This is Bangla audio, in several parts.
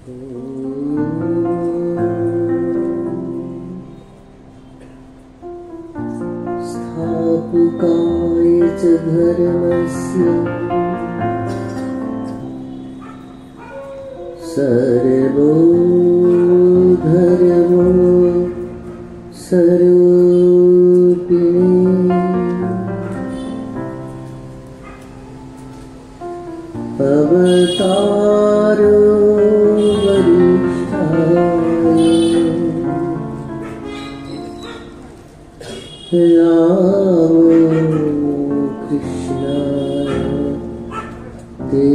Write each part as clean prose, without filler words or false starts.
स्थापकाय च धर्मस्य सर्वो धर्मो स्वरूपिणे अवतारो वरिष्ठाय रामो कृष्णाय ते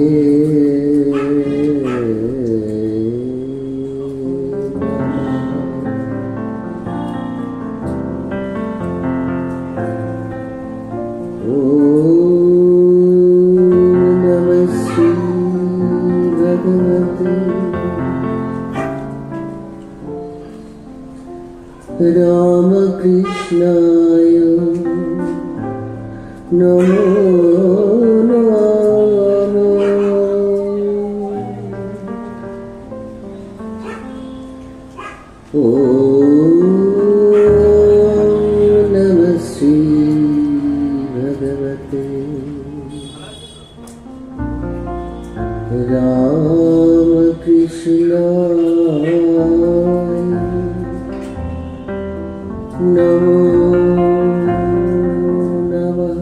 रामकृष्णाय नमो नमः। ॐ नमः श्री भगवते रामकृष्णाय नमो नमः।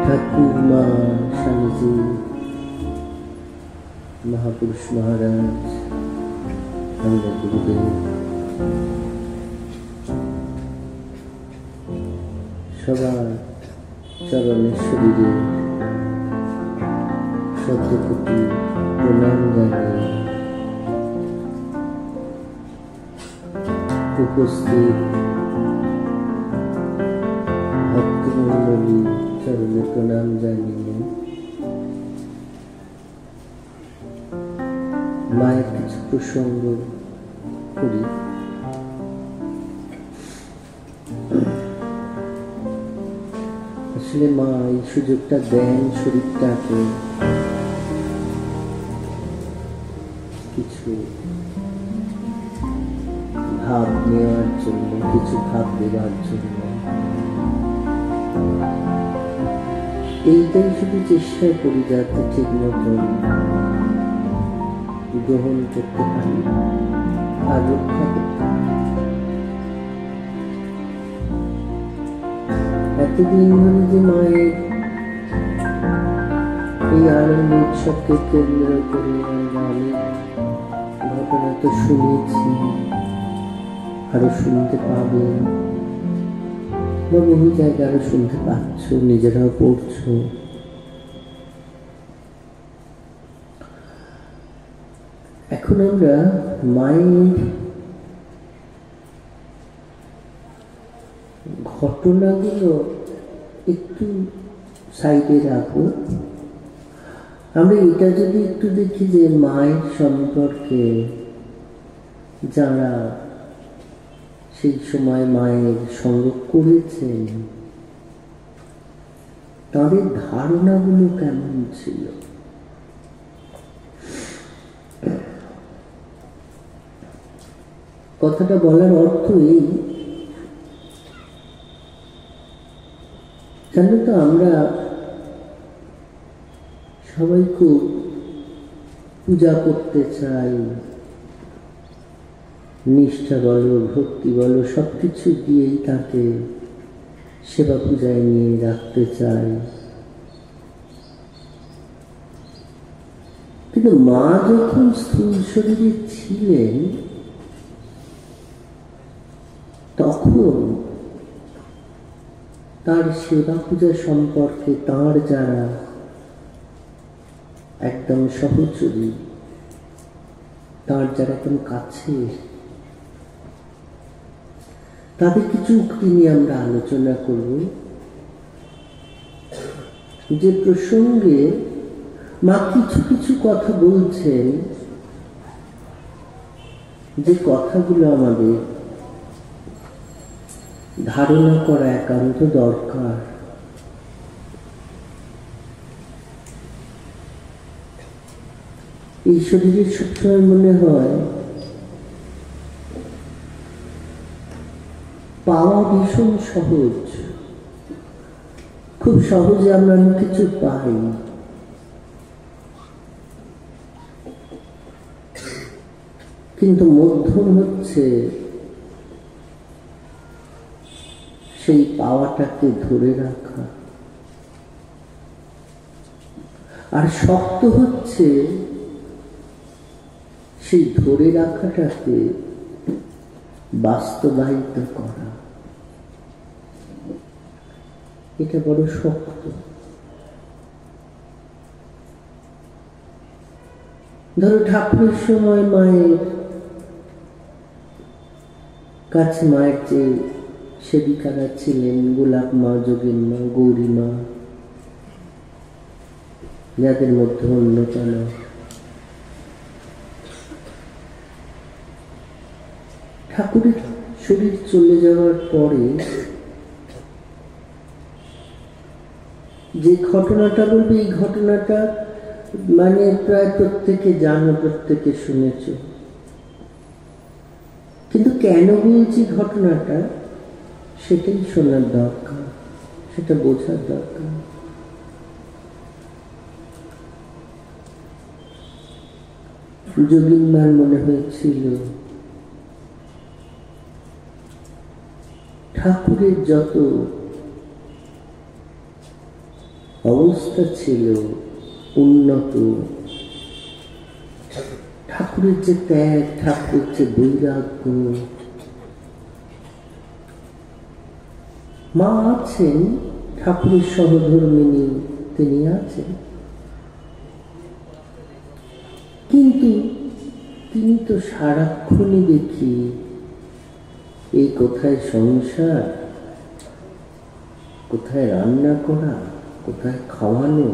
ठाकुर माँ स्वामी जी, महापुरुष महाराज, আমাদের গুরুদেব সবার চরণে শরীরে শতকোটি প্রণাম জানিয়ে উপস্থিত ভক্তমণ্ডলী চরণে প্রণাম জানিয়ে মায়ের কিছু প্রসঙ্গ করি। আসলে মা এই সুযোগটা দেন শরীরটাকে কিছু ভাব নেওয়ার জন্য, কিছু ভাব দেওয়ার জন্য। এইটাই শুধু চেষ্টা করি যাতে ঠিক মতন গ্রহণ করতে পারি আর রক্ষা করতে পারি। এতদিন ধরে যে মায়ের এই আনন্দ উৎসবকে কেন্দ্র করে আমরা অনেক ঘটনা তো শুনেছি, আরো শুনতে পাবে, বা বহু জায়গায় আরো শুনতে পাচ্ছ, নিজেরাও পড়ছো। এখন আমরা মায়ের ঘটনাগুলো একটু সাইডে রাখবো। আমরা এটা যদি একটু দেখি যে মায়ের সম্পর্কে যারা সেই সময় মায়ের সঙ্গ করেছেন তাদের ধারণাগুলো কেমন ছিল। কথাটা বলার অর্থ এই, জানো তো আমরা সবাই খুব পূজা করতে চাই, নিষ্ঠা বলো, ভক্তি বলো, সবকিছু দিয়েই তাকে সেবা পূজায় নিয়ে রাখতে চাই। কিন্তু মা যখন স্থূল শরীরে ছিলেন তখন তার সেবা পূজা সম্পর্কে তার যারা একদম সহচরী, তার যারা একদম কাছে, তাদের কিছু উক্তি নিয়ে আমরা আলোচনা করব, যে প্রসঙ্গে মা কিছু কিছু কথা বলছেন, যে কথাগুলো আমাদের ধারণা করা একান্ত দরকার। এই শরীরের সবসময় মনে হয় পাওয়া ভীষণ সহজ, খুব সহজে আমরা অনেক কিছু পাই, কিন্তু মধ্যম হচ্ছে সেই পাওয়াটাকে ধরে রাখা, আর শক্ত হচ্ছে সেই ধরে রাখাটাকে বাস্তবায়িত করা। এটা বড় শক্ত। ধরো ঠাকুরের সময় মায়ের কাছে, মায়ের যে সেবিকারা ছিলেন, গোলাপ মা, যোগেন মা, গৌরী মা, যাদের মধ্যে অন্যতম, ঠাকুরের শরীর চলে যাওয়ার পরে যে ঘটনাটা বলবে, এই ঘটনাটা মানে প্রায় প্রত্যেকে জানো, প্রত্যেকে শুনেছ, কিন্তু কেন বলছি ঘটনাটা সেটাই শোনার দরকার, সেটা বোঝার দরকার। যোগীন মার মনে হয়েছিল ঠাকুরের যত অবস্থা ছিল উন্নত, ঠাকুরের যে ত্যাগ, ঠাকুরের যে বৈরাগ্য, মা আছেন, ঠাকুরের সহধর্মিনী তিনি আছেন, কিন্তু তিনি তো সারাক্ষণই দেখি এই কোথায় সংসার, কোথায় রান্না করা, কোথায় খাওয়ানো,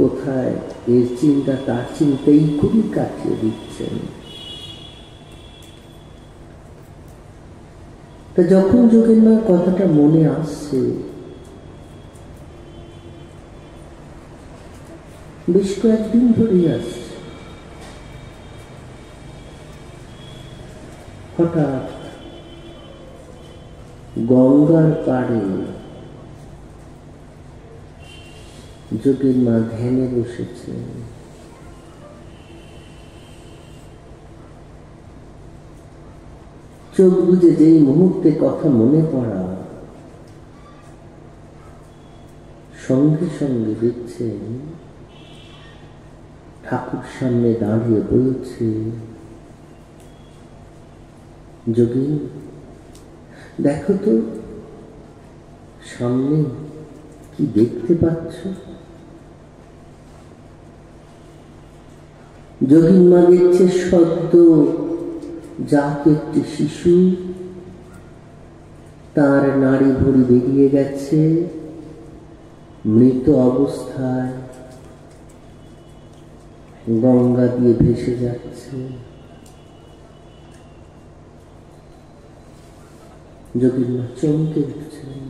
কোথায় এর চিন্তা তার চিন্তা, এই খুবই কাটিয়ে দিচ্ছেন। তা যখন যোগেন মার কথাটা মনে আসছে, বেশ কয়েকদিন ধরেই আসছে, হঠাৎ গঙ্গার পাড়ে যোগেন মা ধ্যানে বসেছেন। চোখ বুঝে যেই মুহূর্তে কথা মনে পড়া, সঙ্গে সঙ্গে দেখছেন ঠাকুর সামনে দাঁড়িয়ে বলছে, যোগীন দেখো তো সামনে কি দেখতে পাচ্ছ? যোগীন মা দেখছে সদ্য জাত একটি শিশু, তার নাড়ি ভুঁড়ি বেরিয়ে গেছে, মৃত অবস্থায় গঙ্গা দিয়ে ভেসে যাচ্ছে। যোগীন মা চমকে উঠছেন।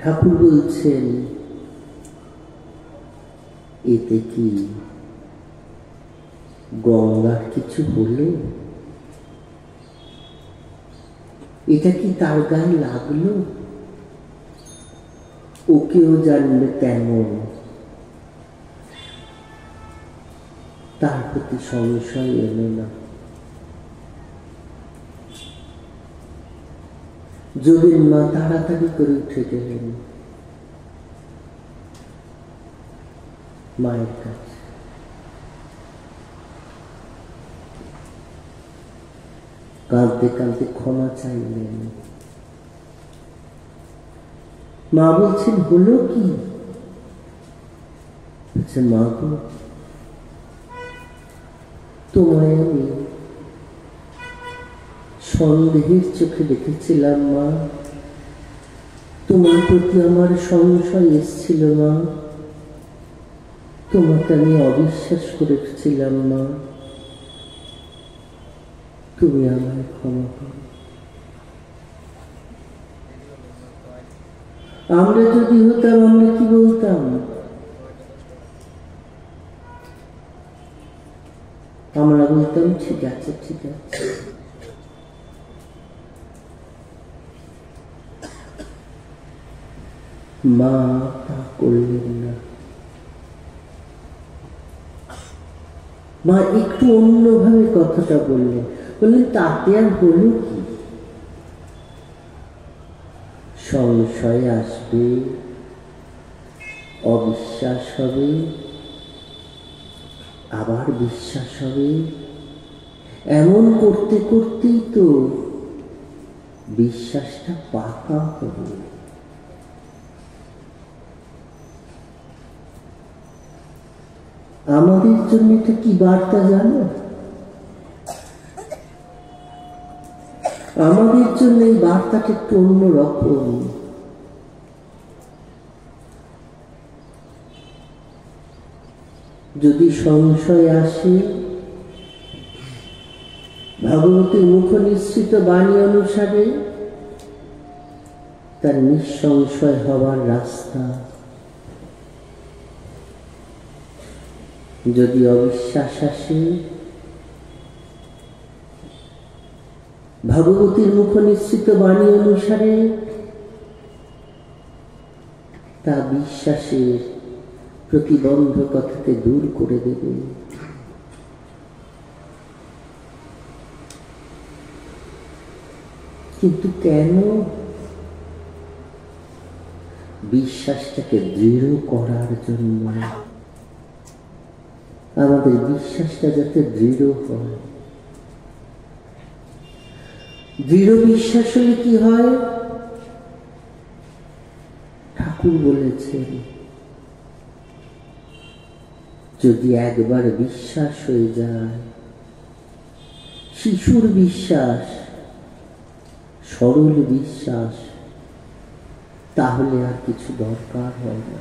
ঠাকুর বলছেন, এতে কি গঙ্গার কিছু হলো? এটা কি তার গায়ে লাগলো? ওকেও জানলে তেমন, তার প্রতি সংশয় এলো না। যোগীন মা তাড়াতাড়ি করে উঠে গেলেন মায়ের কাছে। কাঁদতে কাঁদতে ক্ষমা চাইলেন। মা বলছেন, হলো কি? বলছে, মা গো, তোমায় আমি সন্দেহের চোখে দেখেছিলাম মা, তোমার প্রতি আমার সংশয় এসেছিল মা, তোমাকে আমি অবিশ্বাস করেছিলাম মা, তুমি আমায় ক্ষমা করো। আমরা যদি হতাম আমরা কি বলতাম? আমরা বলতাম ঠিক আছে ঠিক আছে। মা তা করলেন না। মা একটু অন্যভাবে কথাটা বললেন, বললেন তাতে আর হলো কি? সংশয় আসবে, অবিশ্বাস হবে, আবার বিশ্বাস হবে, এমন করতে করতেই তো বিশ্বাসটা পাকা হবে। আমাদের জন্য এটা কি বার্তা জানো? আমাদের জন্য এই বার্তাটা একটু অন্যরকম। যদি সংশয় আসে, ভগবতীর মুখ নিঃসৃত বাণী অনুসারে তার নিঃসংশয় হওয়ার রাস্তা। যদি অবিশ্বাস আসে, ভগবতীর মুখ নিঃসৃত বাণী অনুসারে তা বিশ্বাসের প্রতিবন্ধকতাকে দূর করে দেবে। কিন্তু কেন? বিশ্বাসটাকে দৃঢ় করার জন্য। আমাদের বিশ্বাসটা যাতে দৃঢ় হয়। দৃঢ় বিশ্বাস হলে কি হয়? ঠাকুর বলেছেন, যদি একবার বিশ্বাস হয়ে যায়, শিশুর বিশ্বাস, সরল বিশ্বাস, তাহলে আর কিছু দরকার হয় না।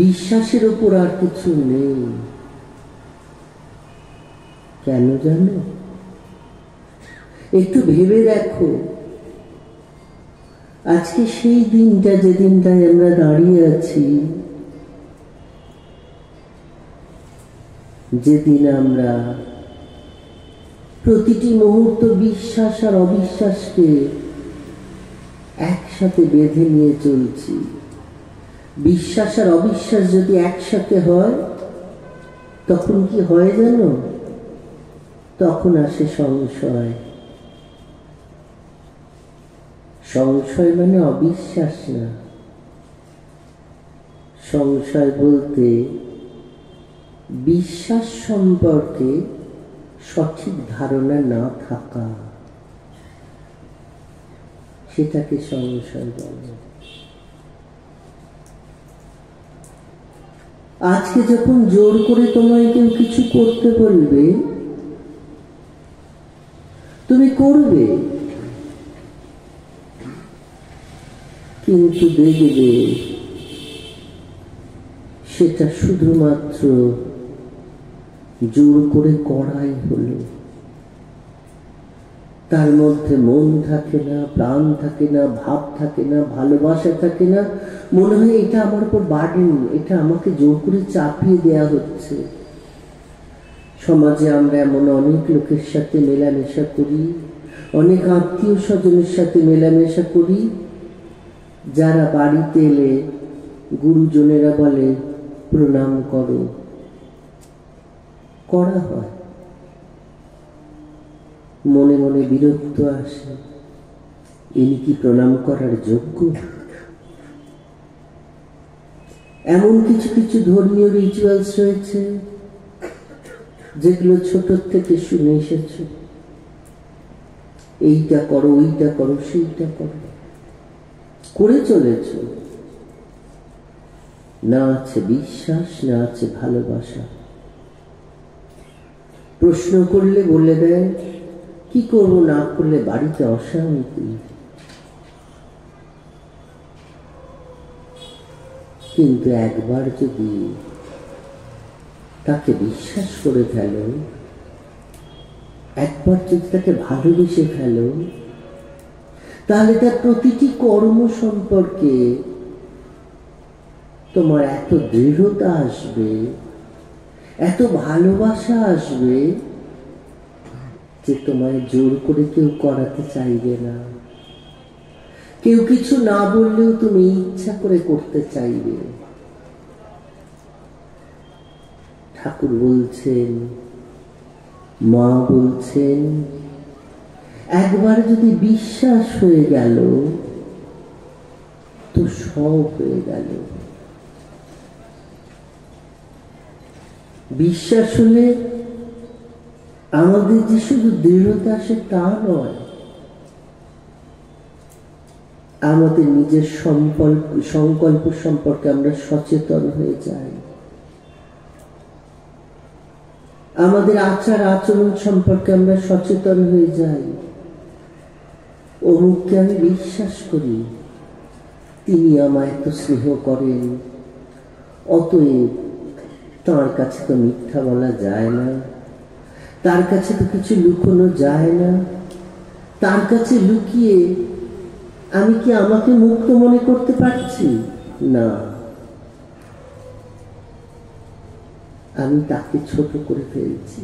বিশ্বাসের উপর আর কিছু নেই। কেন জানো? একটু ভেবে দেখো, আজকে সেই দিনটা, যে দিনটায় আমরা দাঁড়িয়ে আছি, যেদিন আমরা প্রতিটি মুহূর্ত বিশ্বাস আর অবিশ্বাসকে একসাথে বেঁধে নিয়ে চলছি। বিশ্বাস আর অবিশ্বাস যদি একসাথে হয়, তখন কি হয় জানো? তখন আসে সংশয়। সংশয় মানে অবিশ্বাস না। সংশয় বলতে বিশ্বাস সম্পর্কে সঠিক ধারণা না থাকা, সেটাকে সংশয় বলে। আজকে যখন জোর করে তোমায় কেউ কিছু করতে বলবে, তুমি করবে, কিন্তু দেখবে সেটা শুধুমাত্র জোর করে করাই হলো। তার মধ্যে মন থাকে না, প্রাণ থাকে না, ভাব থাকে না, ভালোবাসা থাকে না। মনে হয় এটা আমার উপর বার্ডেন, এটা আমাকে জোর করে চাপিয়ে দেয়া হচ্ছে। সমাজে আমরা এমন অনেক লোকের সাথে মেলামেশা করি, অনেক আত্মীয় স্বজনের সাথে মেলামেশা করি, যারা বাড়িতে এলে গুরুজনেরা বলে প্রণাম করো, করা হয়। মনে মনে বিরক্ত আসে, ইনি কি প্রণাম করার যোগ্য? এমন কিছু কিছু ধর্মীয় রিচুয়ালস রয়েছে যেগুলো ছোট থেকে শুনে এসেছ। এইটা করো, ওইটা করো, সেইটা করো, করে চলেছ। না আছে বিশ্বাস, না আছে ভালোবাসা। প্রশ্ন করলে বলে দেয় কি করবো, না করলে বাড়িতে অশান্তি। কিন্তু একবার যদি তাকে বিশ্বাস করে ফেলো, একবার যদি তাকে ভালোবেসে ফেলো, তাহলে তার প্রতিটি কর্ম সম্পর্কে তোমার এত দৃঢ়তা আসবে, এত ভালোবাসা আসবে যে তোমায় জোর করে কেউ করাতে চাইবে না। কেউ কিছু না বললেও তুমি ইচ্ছা করে করতে চাইবে। ঠাকুর বলছেন, মা বলছেন, একবার যদি বিশ্বাস হয়ে গেল তো সব হয়ে গেল। বিশ্বাস হলে আমাদের যে শুধু দৃঢ়তা আসে তা নয়, আমাদের নিজের সংকল্প সম্পর্কে আমরা সচেতন হয়ে যাই, আমাদের আচার আচরণ সম্পর্কে আমরা সচেতন হয়ে যাই। অমুককে আমি বিশ্বাস করি, তিনি আমায় এত স্নেহ করেন, অতএব তার কাছে তো মিথ্যা বলা যায় না, তার কাছে তো কিছু লুকোনো যায় না। তার কাছে লুকিয়ে আমি কি আমাকে মুক্ত মনে করতে পারছি? না, আমি তাকে ছোট করে ফেলছি।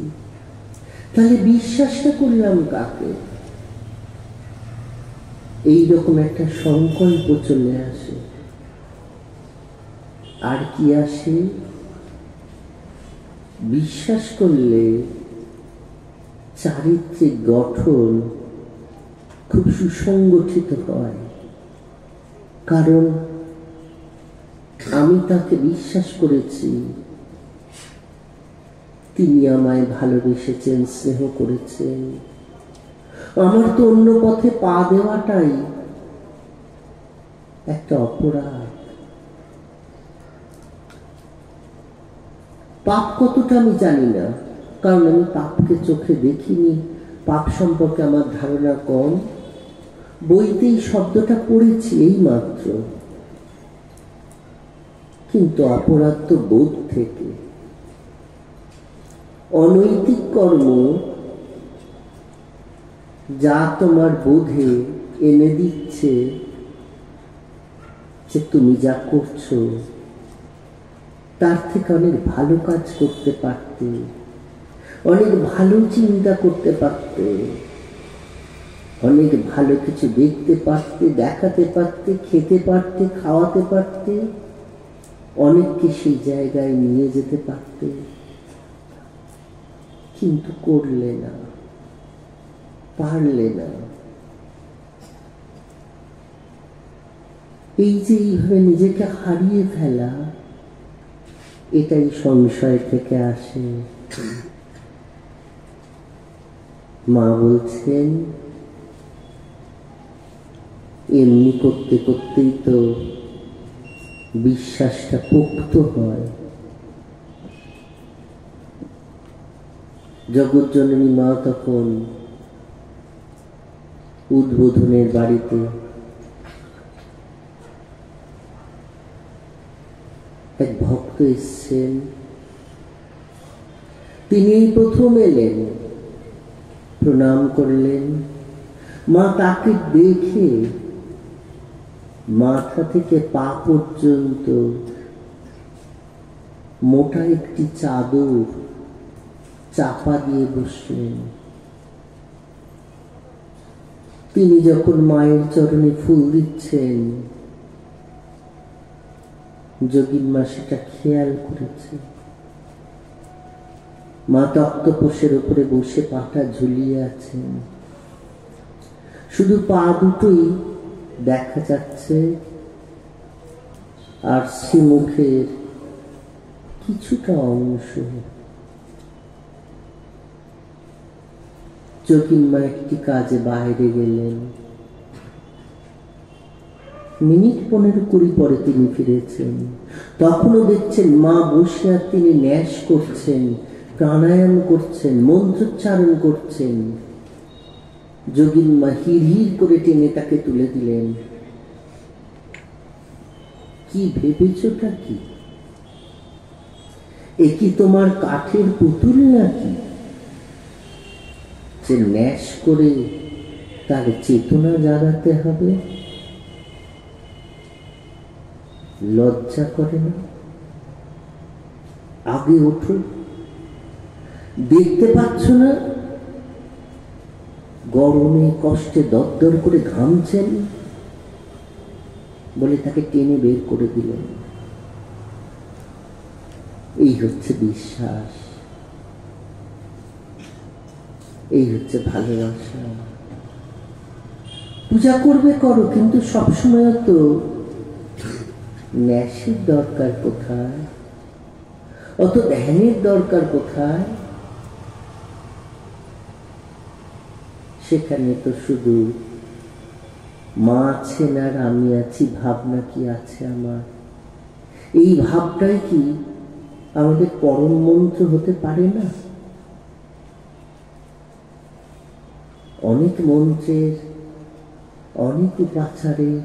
তাহলে বিশ্বাসটা করলাম কাকে? এইরকম একটা সংকল্প চলে আসে। আর কি আসে? বিশ্বাস করলে চারিত্রিক গঠন খুব সুসংগঠিত হয়, কারণ আমি তাকে বিশ্বাস করেছি, তিনি আমায় ভালোবেসেছেন, স্নেহ করেছেন। আমার তো অন্য পথে পা দেওয়াটাই একটা অপরাধ। পাপ কতটা আমি জানি না, কারণ আমি পাপকে চোখে দেখিনি, পাপ সম্পর্কে আমার ধারণা কম। বইতেই শব্দটা পড়েছি এই মাত্র, কিন্তু অপরাধ তো বোধ থেকে। অনৈতিক কর্ম যা তোমার বোধে এনে দিচ্ছে যে তুমি যা করছো তার থেকে অনেক ভালো কাজ করতে পারতে, অনেক ভালো চিন্তা করতে পারতে, অনেক ভালো কিছু দেখতে পারতে, দেখাতে পারতে, খেতে পারতে, খাওয়াতে পারতে, অনেককে সেই জায়গায় নিয়ে যেতে পারতে, কিন্তু করলে না, পারলে না। এই যে এইভাবে নিজেকে হারিয়ে ফেলা, এটাই সংশয় থেকে আসে। মা বলছেন, এমনি করতে করতেই তো বিশ্বাসটা পোক্ত হয়। জগৎজননী মা তখন উদ্বোধনের বাড়িতে এক ভক্ত এসছেন, তিনি এই প্রথম এলেন, প্রণাম করলেন। মা তাকে দেখে মাথা থেকে পা পর্যন্ত মোটা একটি চাদর চাপা দিয়ে বসলেন। তিনি যখন মায়ের চরণে ফুল দিচ্ছেন, যোগীন মা সেটা খেয়াল করেছে। মা তক্তপোষের উপরে বসে পাটা ঝুলিয়ে আছেন, শুধু পা দুটোই দেখা যাচ্ছে, আর শ্রীমুখের কিছুটা অংশ। যোগীন মা একটি কাজে বাইরে গেলেন, মিনিট 15-20 পরে তিনি ফিরেছেন। তখনও দেখছেন মা বসে, আর তিনি ন্যাস করছেন, প্রাণায়াম করছেন, মন্ত্রোচ্চারণ করছেন। যোগীন মা হিড় হিড় করে টেনে তাকে তুলে দিলেন। কি কি ভেবেছটা কি? এ কি তোমার কাঠের পুতুল নাকি যে ন্যাস করে তার চেতনা জাগাতে হবে? লজ্জা করে না? আগে ওঠো। দেখতে পাচ্ছ না গরমে কষ্টে দরদর করে ঘামছেন বলে তাকে টেনে বের করে দিলেন। এই হচ্ছে বিশ্বাস, এই হচ্ছে ভালোবাসা। পূজা করবে করো, কিন্তু সবসময় তো ন্যাসের দরকার কোথায়? অত ধ্যানের দরকার কোথায়? সেখানে তো শুধু মা আছেন আর আমি আছি, ভাবনা কি আছে আমার। এই ভাবটাই কি আমাদের পরম মন্ত্র হতে পারে না? অনেক মন্ত্রের, অনেক উপাচারের,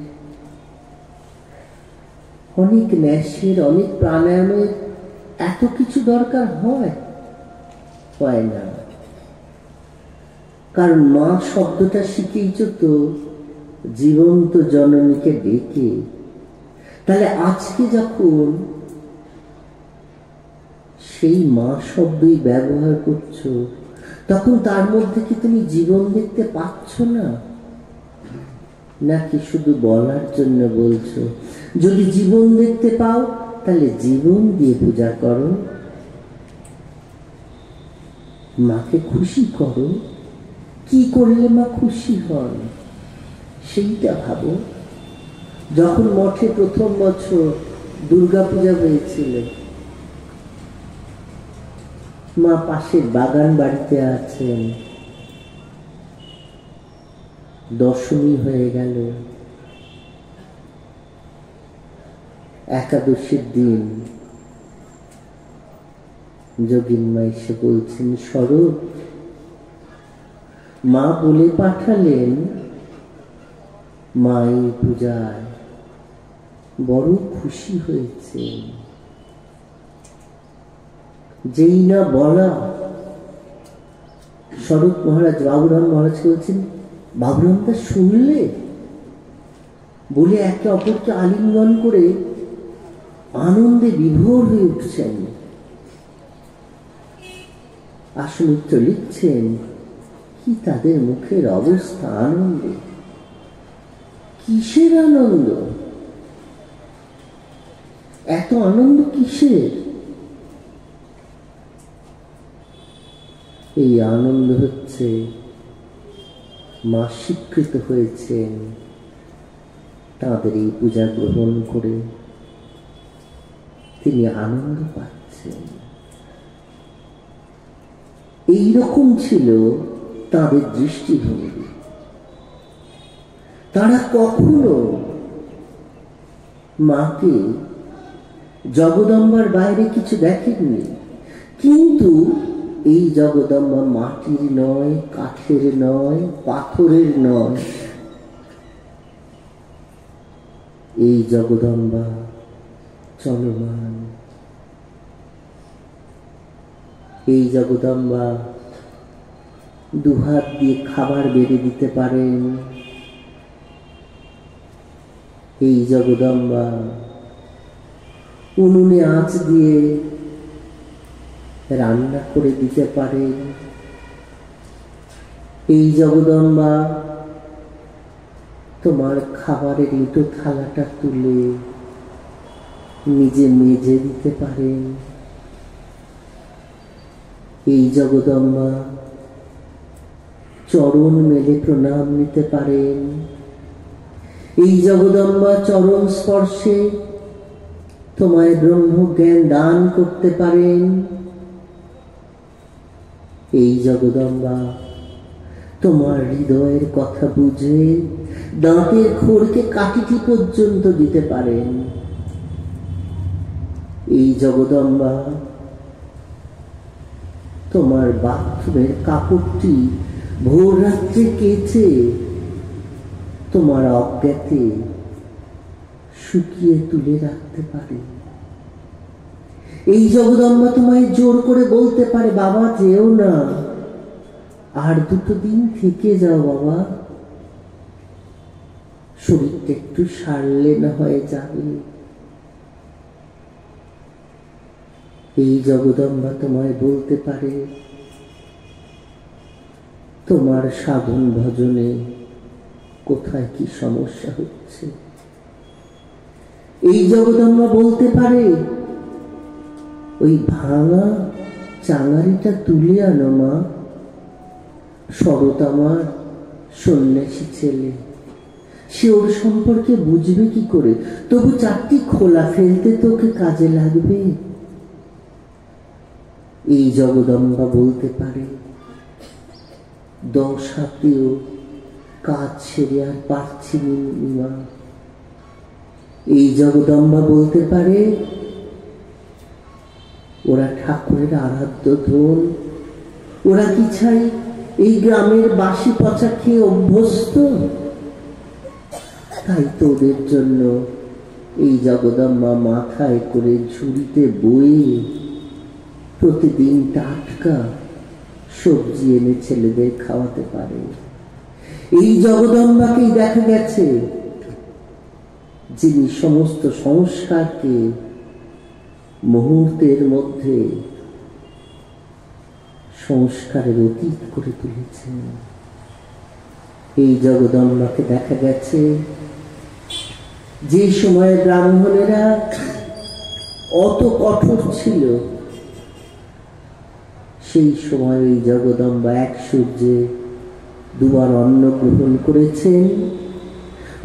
অনেক ন্যাসের, অনেক প্রাণায়ামের এত কিছু দরকার হয়? হয় না। কারণ মা শব্দটা শিখেইছ তো জীবন্ত জননীকে ডেকে। তাহলে আজকে যখন সেই মা শব্দই ব্যবহার করছো, তখন তার মধ্যে কি তুমি জীবন দেখতে পাচ্ছ না? নাকি শুধু বলার জন্য বলছো? যদি জীবন দেখতে পাও তাহলে জীবন দিয়ে পূজা করো, মাকে খুশি করো। কি করলে মা খুশি হন সেইটা ভাবো। যখন মঠে প্রথম বছর দুর্গাপূজা হয়েছিল, মা পাশের বাগান বাড়িতে আছেন, দশমী হয়ে গেল, একাদশীর দিন যোগিনমা এসে বলছেন, স্বরূপ, মা বলে পাঠালেন মা এই পূজায় বড় খুশি হয়েছে। যেই না বলা, স্বরূপ মহারাজ বাবুরাম মহারাজকে বলছেন, বাবুরামটা শুনলে? বলে একে অপরকে আলিঙ্গন করে আনন্দে বিভোর হয়ে উঠছেন। আসমিত্র লিখছেন, কি তাদের মুখের অবস্থা! আনন্দে। কিসের আনন্দ? এত আনন্দ কিসের? এই আনন্দ হচ্ছে মা স্বীকৃত হয়েছেন তাদের এই পূজা গ্রহণ করে, তিনি আনন্দ পাচ্ছেন। এইরকম ছিল তাদের দৃষ্টিভঙ্গি। তারা কখনো মাকে জগদম্বার বাইরে কিছু দেখেননি। কিন্তু এই জগদম্বা মাটির নয়, কাঠের নয়, পাথরের নয়। এই জগদম্বা চলমান। এই জগদম্বা দুহাত দিয়ে খাবার বেড়ে দিতে পারেন। এই জগদম্বা উনুনে আঁচ দিয়ে রান্না করে দিতে পারেন। এই জগদম্বা তোমার খাবারের ইঁটো থালাটা তুলে নিজে মেজে দিতে পারেন। এই জগদম্বা চরণ মেলে প্রণাম নিতে পারেন। এই জগদম্বা চরণ স্পর্শে তোমায় ব্রহ্মজ্ঞান দান করতে পারেন। এই জগদম্বা তোমার হৃদয়ের কথা বুঝে দাঁতের খোরকে কাটিটি পর্যন্ত দিতে পারেন। এই জগদম্বা তোমার বাথরুমের কাপড়টি ভোর রাত্রে কেচে তোমার অজ্ঞাতে শুকিয়ে তুলে রাখতে পারে। এই জগদম্বা তোমায় জোর করে বলতে পারে, বাবা যেও না, আর 2 দিন থেকে যাও বাবা, শরীরটা একটু সারলে না হয়ে যাবে। এই জগদম্বা তোমায় বলতে পারে, তোমার সাধন ভজনে কোথায় কি সমস্যা হচ্ছে। এই জগদম্বা বলতে পারে, ওই ভাঙা চাঙারিটা তুলে আনো মা, শরৎ আমার সন্ন্যাসী ছেলে, সে ওর সম্পর্কে বুঝবে কি করে, তবু 4টি খোলা ফেলতে তোকে কাজে লাগবে। এই জগদম্বা বলতে পারে, 10 হাতেও কাজ সেরে আর পারছি মা। এই জগদম্বা বলতে পারে, ওরা ঠাকুরের আরাধ্য ধন, ওরা কি চাই এই গ্রামের বাসি পচা খেয়ে অভ্যস্ত, তাই তোদের জন্য এই জগদম্বা মাথায় করে ঝুড়িতে বয়ে প্রতিদিন টাটকা সবজি এনে ছেলেদের খাওয়াতে পারে। এই জগদম্বাকেই দেখা গেছে যিনি সমস্ত সংস্কারকে মুহূর্তের মধ্যে সংস্কারের অতীত করে তুলেছেন। এই জগদম্বাকে দেখা গেছে যে সময়ে ব্রাহ্মণেরা অত কঠোর ছিল, সেই সময় এই জগদম্বা 1 সূর্যে 2 বার অন্ন গ্রহণ করেছেন,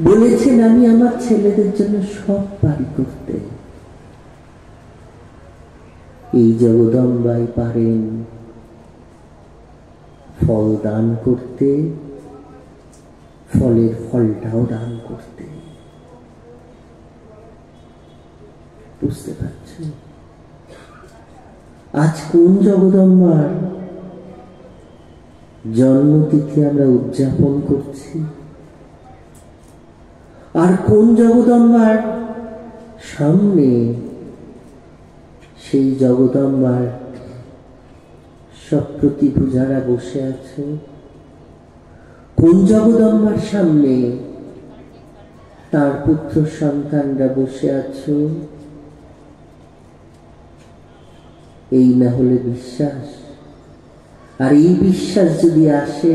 বলেছেন আমি আমার ছেলেদের জন্য সব পারি করতে। এই জগদম্বাই পারেন ফল দান করতে, ফলের ফলটাও দান করতে। বুঝতে পারছেন আজ কোন জগদম্বার জন্মতিথি আমরা উদযাপন করছি, আর কোন জগদম্বার সামনে সেই জগদম্বার সব প্রতিপূজারা বসে আছে, কোন জগদম্বার সামনে তার পুত্র সন্তানরা বসে আছে। এই না হলে বিশ্বাস, আর এই বিশ্বাস যদি আসে,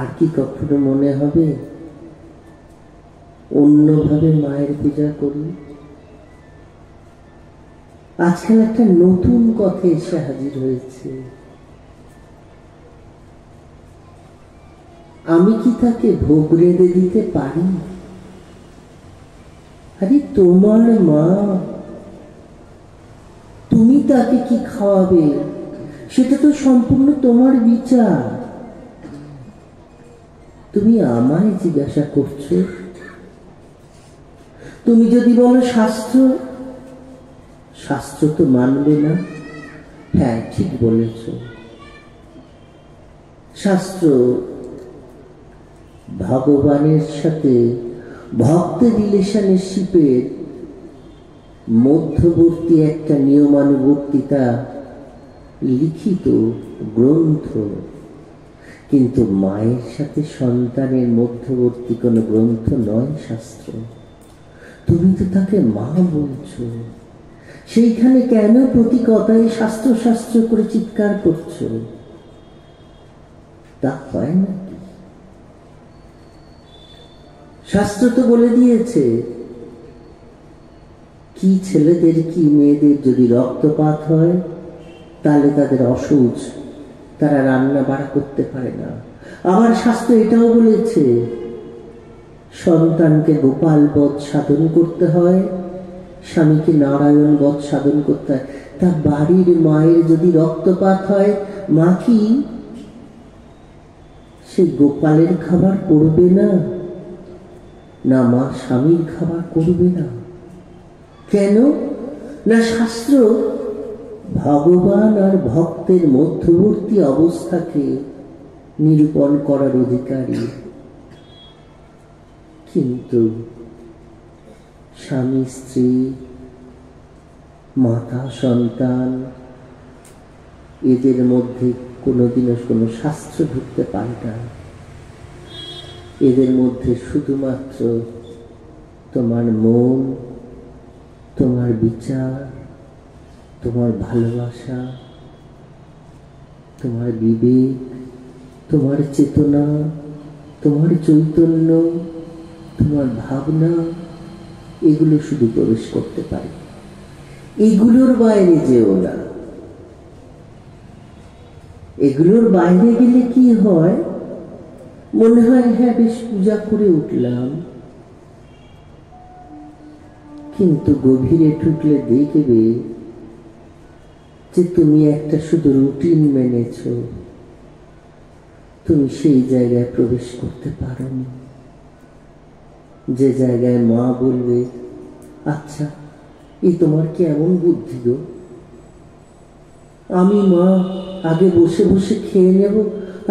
আর কি কখনো মনে হবে অন্যভাবে মায়ের পূজা করি? আজকাল একটা নতুন কথা এসে হাজির হয়েছে, আমি কি তাকে ভোগ রেঁধে দিতে পারি? আরে তোমার মা, তুমি তাকে কি খাওয়াবে সেটা তো সম্পূর্ণ তোমার বিচার। তুমি আমায় জিজ্ঞাসা করছো? তুমি যদি বলো শাস্ত্র, শাস্ত্র তো মানবে না। হ্যাঁ ঠিক বলেছ, শাস্ত্র ভগবানের সাথে ভক্তের রিলেশনশিপের মধ্যবর্তী একটা নিয়মানুবর্তিতা লিখিত গ্রন্থ, কিন্তু মায়ের সাথে সন্তানের মধ্যবর্তী কোনো গ্রন্থ নয় শাস্ত্র। তুমি তো তাকে মা বলছো, সেইখানে কেন প্রতি কথায় শাস্ত্র শাস্ত্র করে চিৎকার করছো? তা হয় নাকি? শাস্ত্র তো বলে দিয়েছে কি ছেলেদের কি মেয়েদের যদি রক্তপাত হয় তাহলে তাদের অসুচ, তারা রান্না বাড়া করতে পারে না। আবার শাস্ত্র এটাও বলেছে সন্তানকে গোপাল বধ সাধন করতে হয়, স্বামীকে নারায়ণ বধ সাধন করতে হয়। তা বাড়ির মায়ের যদি রক্তপাত হয়, মা কি সে গোপালের খাবার করবে না? না মা স্বামীর খাবার করবে না? কেন না? শাস্ত্র ভগবান আর ভক্তের মধ্যবর্তী অবস্থাকে নিরূপণ করার অধিকারী। কিন্তু স্বামী স্ত্রী, মাতা সন্তান, এদের মধ্যে কোনোদিনও কোনো শাস্ত্র ঢুকতে পারে না। এদের মধ্যে শুধুমাত্র তোমার মন, তোমার বিচার, তোমার ভালোবাসা, তোমার বিবেক, তোমার চেতনা, তোমার চৈতন্য, তোমার ভাবনা, এগুলো শুধু প্রবেশ করতে পারে। এগুলোর বাইরে যেও না। এগুলোর বাইরে গেলে কি হয়, মনে হয় হ্যাঁ বেশ পূজা করে উঠলাম, কিন্তু গভীরে ঢুকলে দেখবে যে তুমি একটা শুধু রুটিন মেনেছ, তুমি সেই জায়গায় প্রবেশ করতে পারোনি যে জায়গায় মা বলবে, আচ্ছা এই তোমার কি এমন বুদ্ধি গো, আমি মা আগে বসে বসে খেয়ে নেব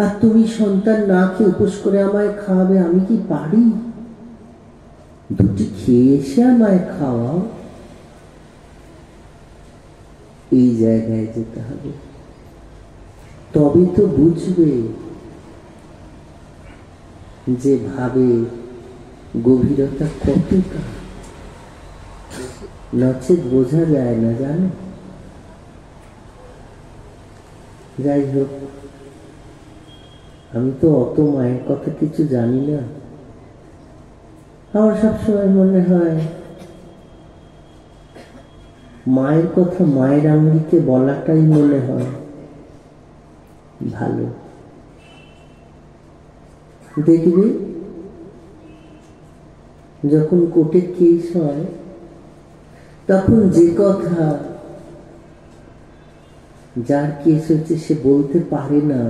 আর তুমি সন্তান না খেয়ে উপোস করে আমায় খাওয়াবে, আমি কি পারি? দুটি খেয়ে এসে আমায় খাওয়াও। এই জায়গায় যেতে হবে, তবে তো বুঝবে যে ভাবে গভীরতা কতটা, নচেত বোঝা যায় না, জানো। যাই হোক, আমি তো অত মায়ের কথা কিছু জানি না। আমার সবসময় মনে হয় মায়ের কথা মায়ের আঙ্গিকে বলাটাই মনে হয় ভালো। দেখবে যখন কোর্টে কেস হয়, তখন যে কথা যার কেস হচ্ছে সে বলতে পারে না,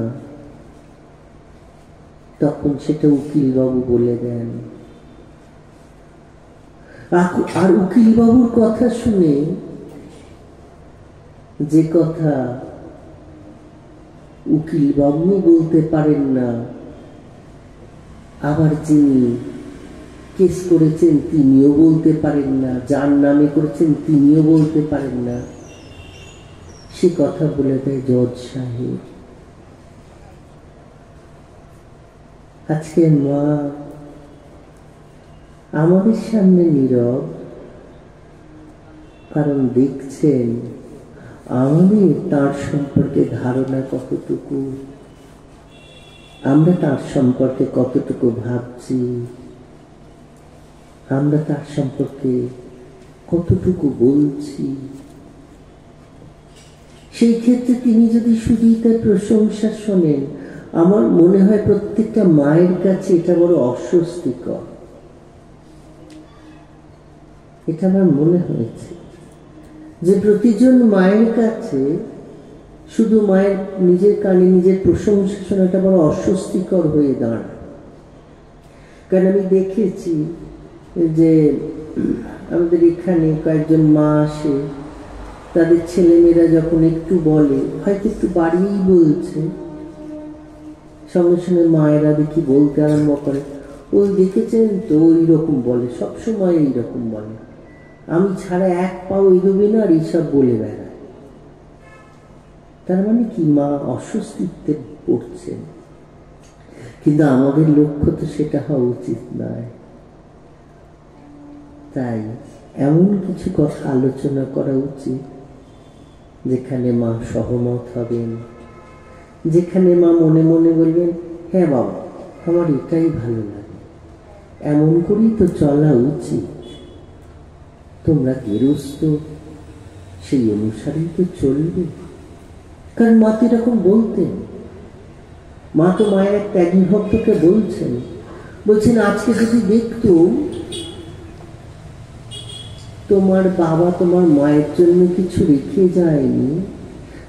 তখন সেটা উকিল বাবু বলে দেন। আর উকিল বাবুর কথা শুনে যে কথা উকিল বাবু বলতে পারেন না, আবার যিনি কেস করেছেন তিনিও বলতে পারেন না, যার নামে করেছেন তিনিও বলতে পারেন না, সে কথা বলে দেয় জজ সাহেব। আজকে মা আমাদের সামনে নীরব, কারণ দেখছেন আমাদের তার সম্পর্কে ধারণা কতটুকু, আমরা তার সম্পর্কে কতটুকু ভাবছি, আমরা তার সম্পর্কে কতটুকু বলছি। সেই ক্ষেত্রে তিনি যদি শুধুই তার প্রশংসা শোনেন, আমার মনে হয় প্রত্যেকটা মায়ের কাছে এটা বড় অস্বস্তিকর। এটা আমার মনে হয়েছে যে প্রতিজন মায়ের কাছে শুধু মায়ের নিজের কানে নিজের প্রশংসা শোনাটা বড় অস্বস্তিকর হয়ে দাঁড়ায়। কারণ আমি দেখেছি যে আমাদের এখানে কয়েকজন মা আসে, তাদের ছেলেমেয়েরা যখন একটু বলে, হয়তো একটু বাড়িয়েই বলছে, সঙ্গে সঙ্গে মায়েরা দেখি বলতে আরম্ভ করে, ওই দেখেছেন তো এইরকম বলে, সবসময় এইরকম বলে, আমি ছাড়া এক পাও এগোবে না, আর এইসব বলে বেড়ায়। তার মানে কি, মা অস্বস্তিতে পড়ছে। কিন্তু আমাদের লক্ষ্য তো সেটা হওয়া উচিত নয়। তাই এমন কিছু কথা আলোচনা করা উচিত যেখানে মা সহমত হবেন, যেখানে মা মনে মনে বলবেন, হ্যাঁ বাবা আমার এটাই ভালো লাগে, এমন করেই তো চলা উচিত, তোমরা গেরস্থ, সেই অনুসারেই তো চলবে। কারণ মা তো এরকম বলতেন। মা তো মায়ের এক ত্যাগী ভক্তকে বলছেন আজকে যদি দেখতুম তোমার বাবা তোমার মায়ের জন্য কিছু রেখে যায়নি,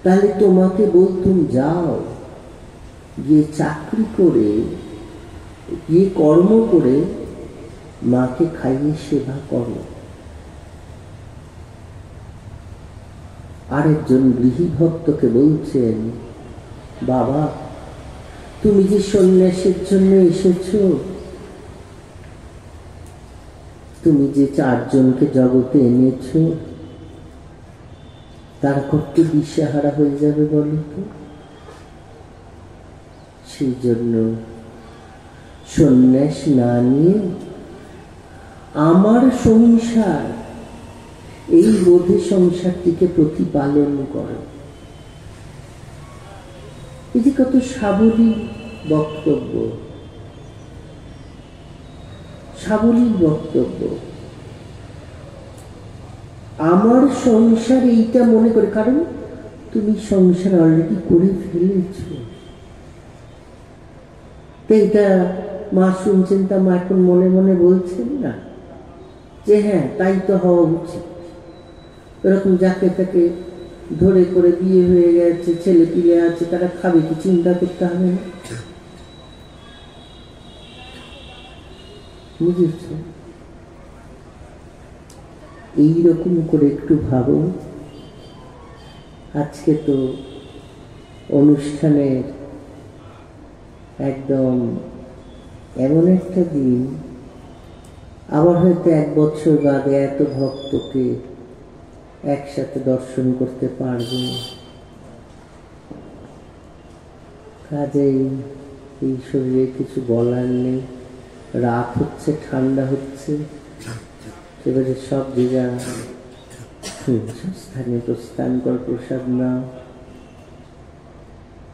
তাহলে তোমাকে বলতুম যাও গিয়ে চাকরি করে, গিয়ে কর্ম করে মাকে খাইয়ে সেবা করো। আরেকজন গৃহী ভক্তকে বলছেন, বাবা তুমি যে সন্ন্যাসের জন্য এসেছো, তুমি যে 4 জনকে জগতে এনেছ তারা করতে দিশাহারা হয়ে যাবে বলো তো? সেই জন্য সন্ন্যাস না নিয়ে আমার সংসার, এই বোধে সংসারটিকে প্রতিপালন করো। এই যে কত সাবলীল বক্তব্য, সাবলীল বক্তব্য। আমার সংসার এইটা মনে করে, কারণ তুমি সংসার অলরেডি করে ফেলেছ। তো এটা মা শুনছেন, তা মা এখন মনে মনে বলছেন না যে হ্যাঁ তাই তো হওয়া উচিত। এরকম যাকে তাকে ধরে করে বিয়ে হয়ে গেছে, ছেলে পিলে আছে, তারা খাবে কি চিন্তা করতে হবে না? বুঝেছ? এইরকম করে একটু ভাবো। আজকে তো অনুষ্ঠানের একদম এমন একটা দিন, আবার হয়তো 1 বছর বাদে এত ভক্তকে একসাথে দর্শন করতে পারবো। কাজেই এই শরীরে কিছু বলার নেই। রাত হচ্ছে, ঠান্ডা হচ্ছে, এবারে সব জায়গা স্থানে প্রস্থান কর, প্রসাদ নাও।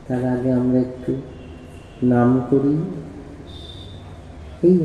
তার আগে আমরা একটু নাম করি। এই